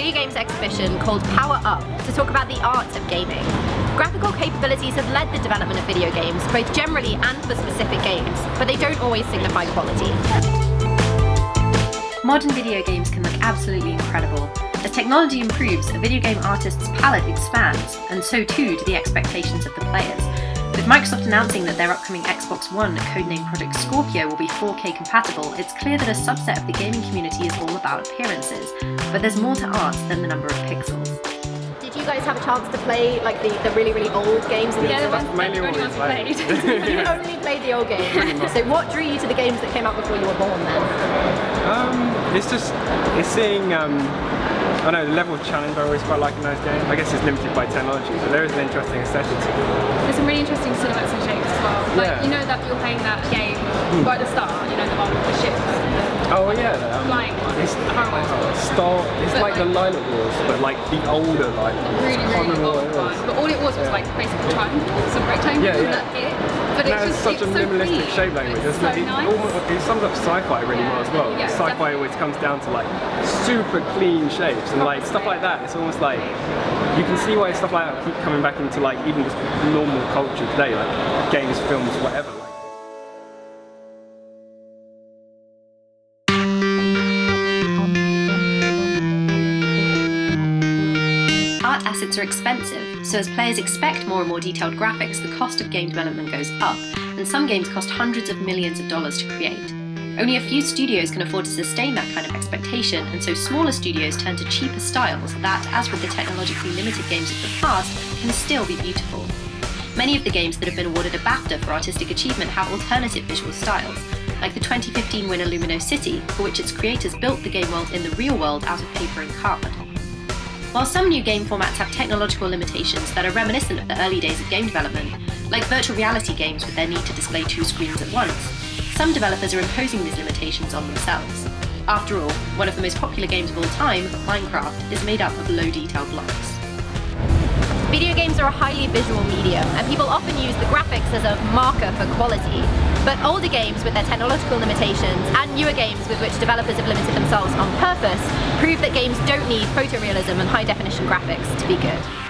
video games exhibition called Power Up to talk about the art of gaming. Graphical capabilities have led the development of video games, both generally and for specific games, but they don't always signify quality. Modern video games can look absolutely incredible. As technology improves, a video game artist's palette expands, and so too do the expectations of the players. With Microsoft announcing that their upcoming Xbox One, codenamed Project Scorpio, will be 4K compatible, it's clear that a subset of the gaming community is all about appearances, but there's more to art than the number of pixels. Did you guys have a chance to play like the really, really old games? Yeah, that's mainly what we played. You only played the old games. So what drew you to the games that came out before you were born then? It's seeing, I know the level of challenge I always quite like in those games. I guess it's limited by technology, but there is an interesting aesthetic to it. There's some really interesting cinematics and shapes as well. Like, Yeah. you know that you're playing that game right at the start, you know, the one with the ships. Oh yeah, Flying one. it's Horrible. it's But like the Lilac Wars, but like the older Lilac Wars. Really, I can't really remember old what it was. one. But all it was like basically time, some rectangles Yeah, and yeah. that's it. But And it's that is just such a it's so minimalistic clean. shape language, It's isn't so it? nice. It sums up sci-fi really well as well. Yeah, Sci-fi definitely. always comes down to like super clean shapes and like stuff like that. It's almost like you can see why stuff like that keep coming back into like even just normal culture today, like games, films, whatever. Art assets are expensive, so as players expect more and more detailed graphics, the cost of game development goes up, and some games cost hundreds of millions of dollars to create. Only a few studios can afford to sustain that kind of expectation, and so smaller studios turn to cheaper styles that, as with the technologically limited games of the past, can still be beautiful. Many of the games that have been awarded a BAFTA for artistic achievement have alternative visual styles, like the 2015 winner Lumino City, for which its creators built the game world in the real world out of paper and card. While some new game formats have technological limitations that are reminiscent of the early days of game development, like virtual reality games with their need to display two screens at once, some developers are imposing these limitations on themselves. After all, one of the most popular games of all time, Minecraft, is made up of low-detail blocks. Video games are a highly visual medium, and people often use the graphics as a marker for quality. But older games with their technological limitations and newer games with which developers have limited themselves on purpose prove that games don't need photorealism and high-definition graphics to be good.